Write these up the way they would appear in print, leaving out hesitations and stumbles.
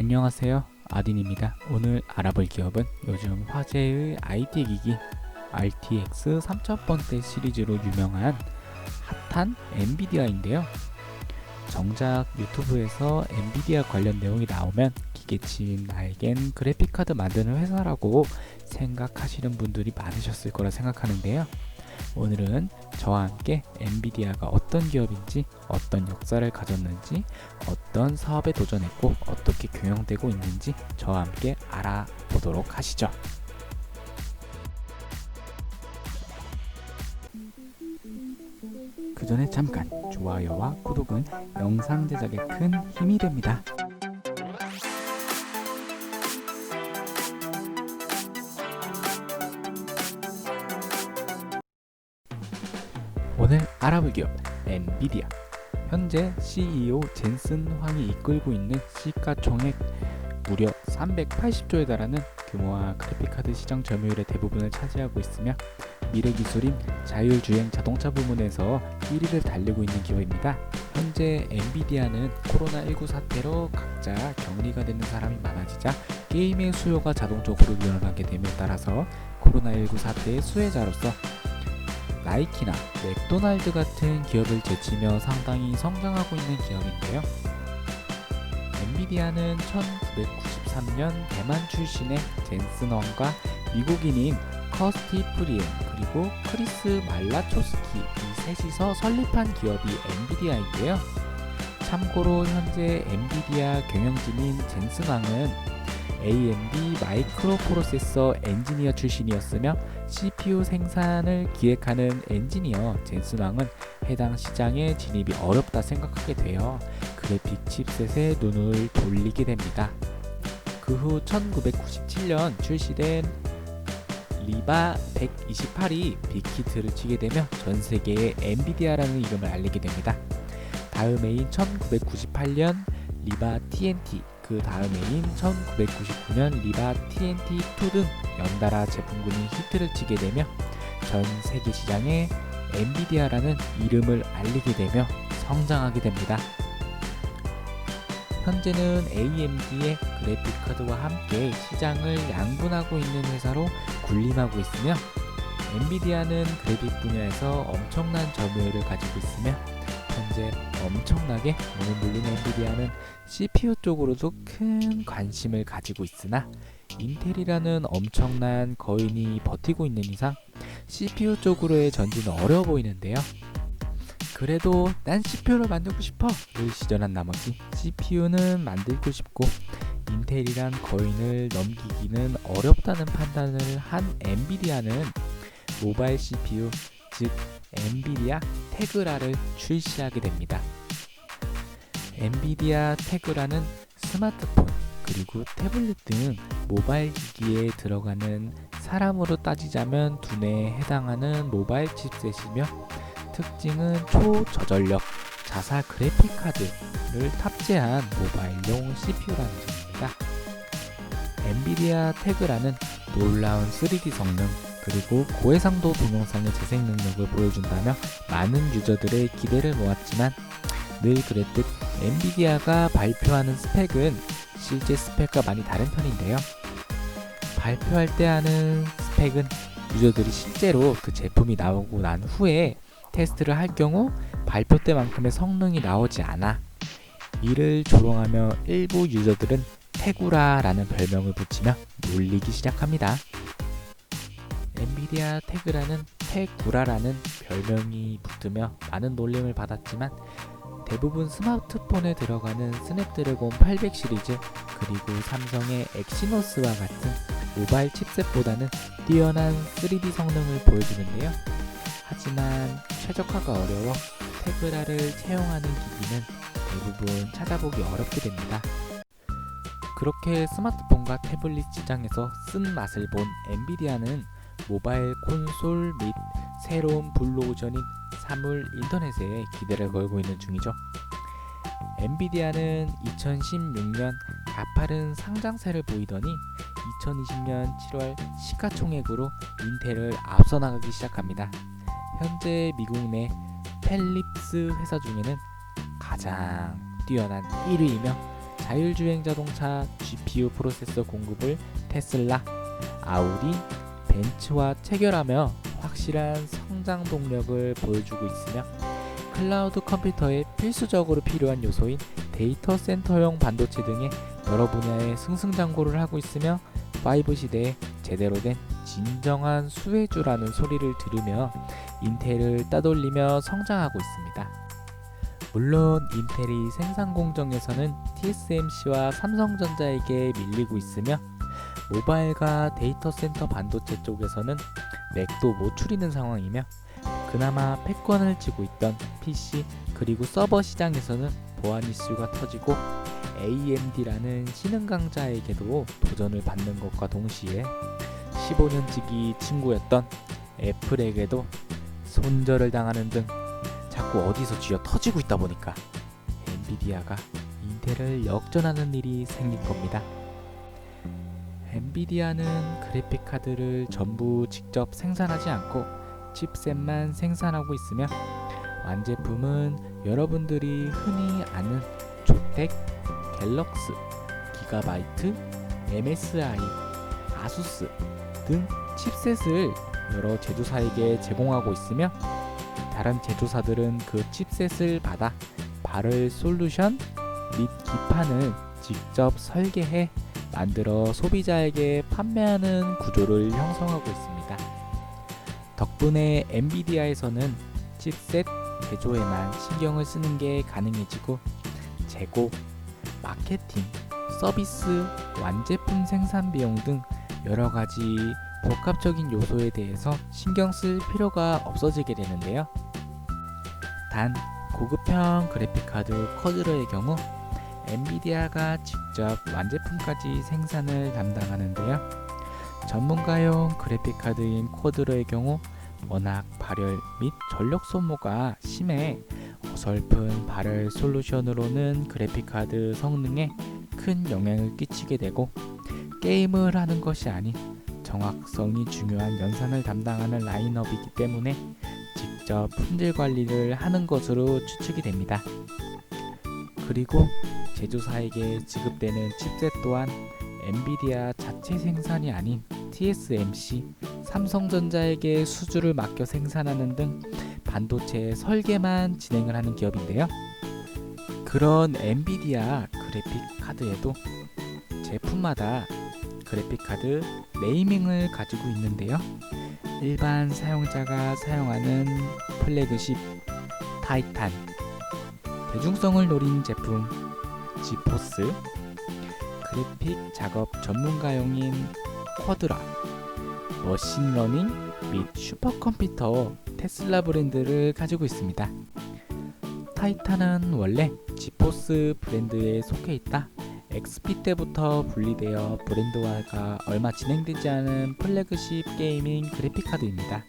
안녕하세요, 아딘입니다. 오늘 알아볼 기업은 요즘 화제의 IT 기기 RTX 3000번대 시리즈로 유명한 핫한 엔비디아인데요. 정작 유튜브에서 엔비디아 관련 내용이 나오면 기계치인 나에겐 그래픽카드 만드는 회사라고 생각하시는 분들이 많으셨을 거라 생각하는데요. 오늘은 저와 함께 엔비디아가 어떤 기업인지, 어떤 역사를 가졌는지, 어떤 사업에 도전했고 어떻게 경영되고 있는지 저와 함께 알아보도록 하시죠. 그 전에 잠깐 좋아요와 구독은 영상 제작에 큰 힘이 됩니다. 오늘 알아볼 기업 엔비디아. 현재 CEO 젠슨 황이 이끌고 있는 시가총액 무려 380조에 달하는 규모와 그래픽카드 시장 점유율의 대부분을 차지하고 있으며 미래기술인 자율주행 자동차 부문에서 1위를 달리고 있는 기업입니다. 현재 엔비디아는 코로나19 사태로 각자 격리가 되는 사람이 많아지자 게임의 수요가 자동적으로 늘어나게 됨에 따라서 코로나19 사태의 수혜자로서 나이키나 맥도날드 같은 기업을 제치며 상당히 성장하고 있는 기업인데요. 엔비디아는 1993년 대만 출신의 젠슨 황과 미국인인 커스티 프리엔 그리고 크리스 말라초스키 이 셋이서 설립한 기업이 엔비디아인데요. 참고로 현재 엔비디아 경영진인 젠슨 황은 AMD 마이크로 프로세서 엔지니어 출신이었으며 CPU 생산을 기획하는 엔지니어 젠슨 황은 해당 시장에 진입이 어렵다 생각하게 되어 그래픽 칩셋에 눈을 돌리게 됩니다. 그 후 1997년 출시된 리바 128이 빅히트를 치게 되며 전 세계에 엔비디아라는 이름을 알리게 됩니다. 다음 해인 1998년 리바 TNT, 그 다음 해인 1999년 리바 TNT2 등 연달아 제품군이 히트를 치게 되며 전 세계 시장에 엔비디아라는 이름을 알리게 되며 성장하게 됩니다. 현재는 AMD의 그래픽카드와 함께 시장을 양분하고 있는 회사로 군림하고 있으며 엔비디아는 그래픽 분야에서 엄청난 점유율을 가지고 있으며 현재 엄청나게 몸을 물린 엔비디아는 CPU 쪽으로도 큰 관심을 가지고 있으나 인텔이라는 엄청난 거인이 버티고 있는 이상 CPU 쪽으로의 전진은 어려워 보이는데요. 그래도 난 CPU를 만들고 싶어 를 시전한 나머지 CPU는 만들고 싶고 인텔이란 거인을 넘기기는 어렵다는 판단을 한 엔비디아는 모바일 CPU 즉 엔비디아 테그라를 출시하게 됩니다. 엔비디아 테그라는 스마트폰 그리고 태블릿 등 모바일 기기에 들어가는 사람으로 따지자면 두뇌에 해당하는 모바일 칩셋이며 특징은 초저전력 자사 그래픽 카드를 탑재한 모바일용 CPU라는 점입니다. 엔비디아 테그라는 놀라운 3D 성능 그리고 고해상도 동영상의 재생 능력을 보여준다며 많은 유저들의 기대를 모았지만 늘 그랬듯 엔비디아가 발표하는 스펙은 실제 스펙과 많이 다른 편인데요. 발표할 때 하는 스펙은 유저들이 실제로 그 제품이 나오고 난 후에 테스트를 할 경우 발표 때만큼의 성능이 나오지 않아 이를 조롱하며 일부 유저들은 테구라라는 별명을 붙이며 놀리기 시작합니다. 엔비디아 테그라는 테구라라는 별명이 붙으며 많은 놀림을 받았지만 대부분 스마트폰에 들어가는 스냅드래곤 800 시리즈 그리고 삼성의 엑시노스와 같은 모바일 칩셋보다는 뛰어난 3D 성능을 보여주는데요. 하지만 최적화가 어려워 테그라를 채용하는 기기는 대부분 찾아보기 어렵게 됩니다. 그렇게 스마트폰과 태블릿 시장에서 쓴 맛을 본 엔비디아는 모바일 콘솔 및 새로운 블루오션인 사물 인터넷에 기대를 걸고 있는 중이죠. 엔비디아는 2016년 가파른 상장세를 보이더니 2020년 7월 시가총액으로 인텔을 앞서 나가기 시작합니다. 현재 미국 내 펠립스 회사 중에는 가장 뛰어난 1위이며 자율주행 자동차 GPU 프로세서 공급을 테슬라, 아우디, 벤츠와 체결하며 확실한 성장 동력을 보여주고 있으며 클라우드 컴퓨터에 필수적으로 필요한 요소인 데이터 센터용 반도체 등의 여러 분야에 승승장구를 하고 있으며 5 시대에 제대로 된 진정한 수혜주라는 소리를 들으며 인텔을 따돌리며 성장하고 있습니다. 물론 인텔이 생산 공정에서는 TSMC와 삼성전자에게 밀리고 있으며 모바일과 데이터 센터 반도체 쪽에서는 맥도 못 추리는 상황이며 그나마 패권을 쥐고 있던 PC 그리고 서버 시장에서는 보안 이슈가 터지고 AMD라는 신흥 강자에게도 도전을 받는 것과 동시에 15년지기 친구였던 애플에게도 손절을 당하는 등 자꾸 어디서 쥐어 터지고 있다 보니까 엔비디아가 인텔을 역전하는 일이 생길 겁니다. 엔비디아는 그래픽카드를 전부 직접 생산하지 않고 칩셋만 생산하고 있으며 완제품은 여러분들이 흔히 아는 조텍, 갤럭스, 기가바이트, MSI, 아수스 등 칩셋을 여러 제조사에게 제공하고 있으며 다른 제조사들은 그 칩셋을 받아 발열 솔루션 및 기판을 직접 설계해 만들어 소비자에게 판매하는 구조를 형성하고 있습니다. 덕분에 엔비디아에서는 칩셋 제조에만 신경을 쓰는 게 가능해지고 재고, 마케팅, 서비스, 완제품 생산 비용 등 여러 가지 복합적인 요소에 대해서 신경 쓸 필요가 없어지게 되는데요. 단 고급형 그래픽카드 쿼드로의 경우 엔비디아가 직접 완제품까지 생산을 담당하는데요. 전문가용 그래픽카드인 쿼드로의 경우 워낙 발열 및 전력 소모가 심해 어설픈 발열 솔루션으로는 그래픽카드 성능에 큰 영향을 끼치게 되고 게임을 하는 것이 아닌 정확성이 중요한 연산을 담당하는 라인업이기 때문에 직접 품질 관리를 하는 것으로 추측이 됩니다. 그리고 제조사에게 지급되는 칩셋 또한 엔비디아 자체 생산이 아닌 TSMC, 삼성전자에게 수주를 맡겨 생산하는 등 반도체 설계만 진행을 하는 기업인데요. 그런 엔비디아 그래픽 카드에도 제품마다 그래픽 카드 네이밍을 가지고 있는데요. 일반 사용자가 사용하는 플래그십 타이탄, 대중성을 노린 제품 지포스, 그래픽 작업 전문가용인 쿼드라, 머신러닝 및 슈퍼컴퓨터 테슬라 브랜드를 가지고 있습니다. 타이탄은 원래 지포스 브랜드에 속해 있다 XP 때부터 분리되어 브랜드화가 얼마 진행되지 않은 플래그십 게이밍 그래픽카드입니다.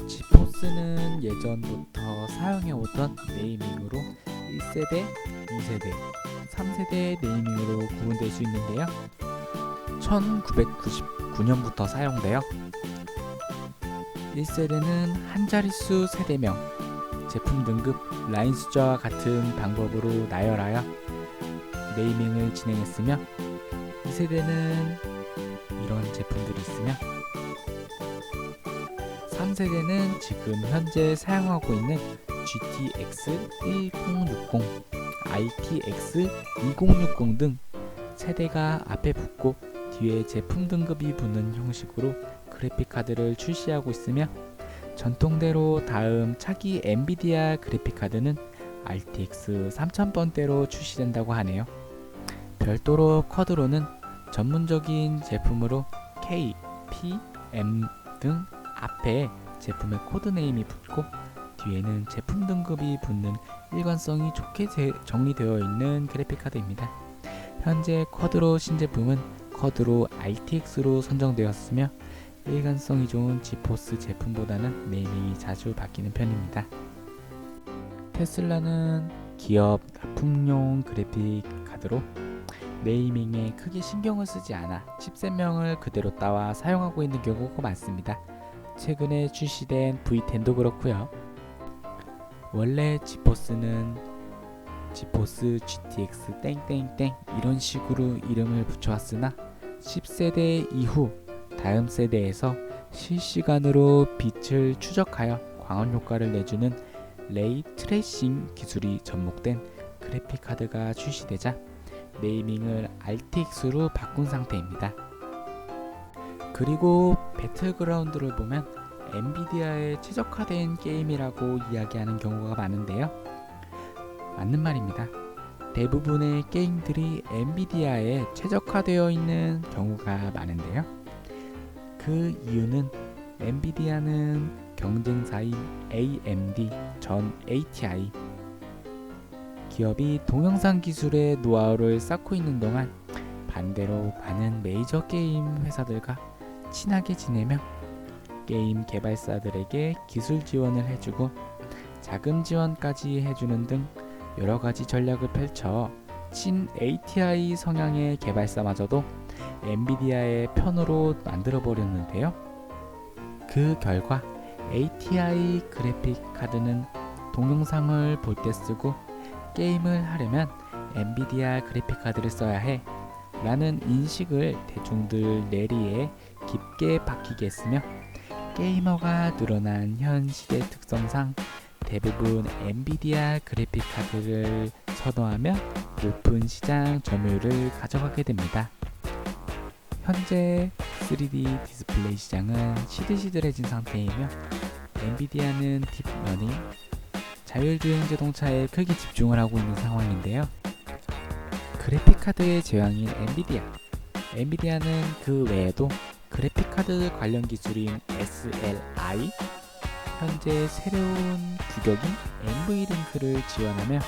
지포스는 예전부터 사용해오던 네이밍으로 1세대, 2세대, 3세대 네이밍으로 구분될 수 있는데요. 1999년부터 사용되어 1세대는 한 자릿수 세대명, 제품 등급, 라인 숫자와 같은 방법으로 나열하여 네이밍을 진행했으며 2세대는 이런 제품들이 있으며 3세대는 지금 현재 사용하고 있는 GTX 1060, RTX 2060 등 세대가 앞에 붙고 뒤에 제품 등급이 붙는 형식으로 그래픽카드를 출시하고 있으며 전통대로 다음 차기 엔비디아 그래픽카드는 RTX 3000번대로 출시된다고 하네요. 별도로 쿼드로는 전문적인 제품으로 K, P, M 등 앞에 제품의 코드네임이 붙고 뒤에는 제품 등급이 붙는 일관성이 좋게 정리되어 있는 그래픽카드입니다. 현재 쿼드로 신제품은 쿼드로 RTX로 선정되었으며 일관성이 좋은 지포스 제품보다는 네이밍이 자주 바뀌는 편입니다. 테슬라는 기업 납품용 그래픽 카드로 네이밍에 크게 신경을 쓰지 않아 칩셋명을 그대로 따와 사용하고 있는 경우가 많습니다. 최근에 출시된 V10도 그렇고요. 원래 지포스는 지포스 GTX 땡땡땡 이런 식으로 이름을 붙여왔으나 10세대 이후 다음 세대에서 실시간으로 빛을 추적하여 광원 효과를 내주는 레이 트레이싱 기술이 접목된 그래픽 카드가 출시되자 네이밍을 RTX로 바꾼 상태입니다. 그리고 배틀그라운드를 보면 엔비디아에 최적화된 게임이라고 이야기하는 경우가 많은데요. 맞는 말입니다. 대부분의 게임들이 엔비디아에 최적화되어 있는 경우가 많은데요. 그 이유는 엔비디아는 경쟁사인 AMD 전 ATI 기업이 동영상 기술의 노하우를 쌓고 있는 동안 반대로 많은 메이저 게임 회사들과 친하게 지내며 게임 개발사들에게 기술 지원을 해주고 자금 지원까지 해주는 등 여러가지 전략을 펼쳐 친 ATI 성향의 개발사마저도 엔비디아의 편으로 만들어버렸는데요. 그 결과 ATI 그래픽 카드는 동영상을 볼 때 쓰고 게임을 하려면 엔비디아 그래픽 카드를 써야 해 라는 인식을 대중들 뇌리에 깊게 박히게 했으며 게이머가 늘어난 현 시대 특성상 대부분 엔비디아 그래픽 카드를 선호하며 높은 시장 점유율을 가져가게 됩니다. 현재 3D 디스플레이 시장은 시들시들해진 상태이며 엔비디아는 딥러닝, 자율주행 자동차에 크게 집중을 하고 있는 상황인데요. 그래픽카드의 제왕인 엔비디아는 그 외에도 그래픽카드 관련 기술인 SLI, 현재 새로운 규격인 NV링크를 지원하며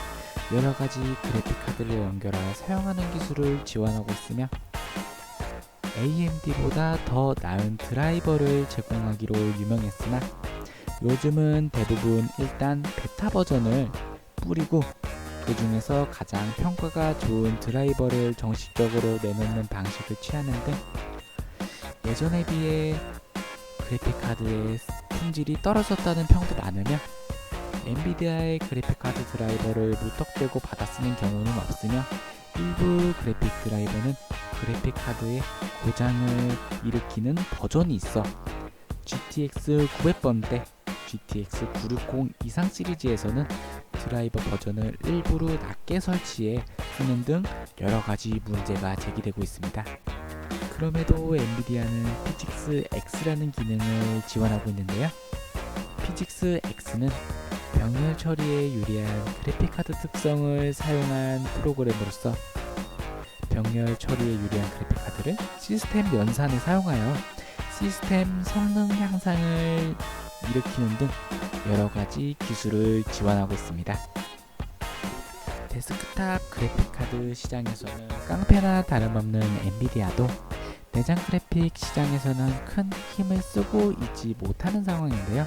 여러가지 그래픽카드를 연결하여 사용하는 기술을 지원하고 있으며 AMD보다 더 나은 드라이버를 제공하기로 유명했으나 요즘은 대부분 일단 베타 버전을 뿌리고 그 중에서 가장 평가가 좋은 드라이버를 정식적으로 내놓는 방식을 취하는 등 예전에 비해 그래픽카드의 품질이 떨어졌다는 평도 많으며 엔비디아의 그래픽카드 드라이버를 무턱대고 받아 쓰는 경우는 없으며 일부 그래픽 드라이버는 그래픽카드에 고장을 일으키는 버전이 있어 GTX 900번대, GTX 960 이상 시리즈에서는 드라이버 버전을 일부러 낮게 설치해 쓰는 등 여러가지 문제가 제기되고 있습니다. 그럼에도 엔비디아는 PGX X라는 기능을 지원하고 있는데요. PGX X는 병렬 처리에 유리한 그래픽카드 특성을 사용한 프로그램으로서 병렬 처리에 유리한 그래픽카드를 시스템 연산에 사용하여 시스템 성능 향상을 일으키는 등 여러가지 기술을 지원하고 있습니다. 데스크탑 그래픽카드 시장에서는 깡패나 다름없는 엔비디아도 내장 그래픽 시장에서는 큰 힘을 쓰고 있지 못하는 상황인데요.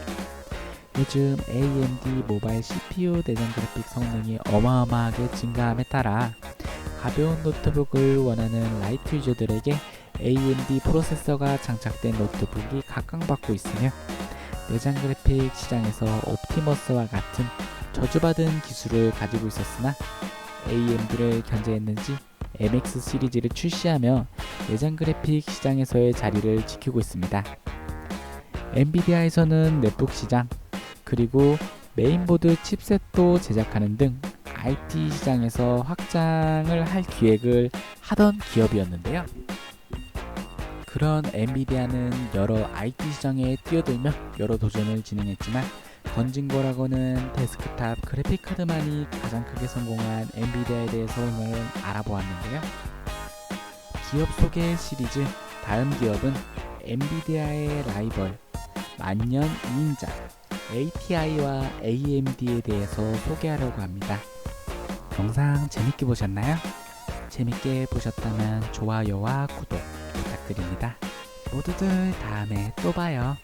요즘 AMD 모바일 CPU 내장 그래픽 성능이 어마어마하게 증가함에 따라 가벼운 노트북을 원하는 라이트 유저들에게 AMD 프로세서가 장착된 노트북이 각광받고 있으며 내장 그래픽 시장에서 옵티머스와 같은 저주받은 기술을 가지고 있었으나 AMD를 견제했는지 MX 시리즈를 출시하며 내장 그래픽 시장에서의 자리를 지키고 있습니다. 엔비디아에서는 넷북 시장 그리고 메인보드 칩셋도 제작하는 등 IT 시장에서 확장을 할 기획을 하던 기업이었는데요. 그런 엔비디아는 여러 IT 시장에 뛰어들며 여러 도전을 진행했지만 건진 거라고는 데스크탑 그래픽카드만이 가장 크게 성공한 엔비디아에 대해서 오늘 알아보았는데요. 기업 소개 시리즈 다음 기업은 엔비디아의 라이벌 만년 2인자 ATI와 AMD에 대해서 소개하려고 합니다. 영상 재밌게 보셨나요? 재밌게 보셨다면 좋아요와 구독 부탁드립니다. 모두들 다음에 또 봐요.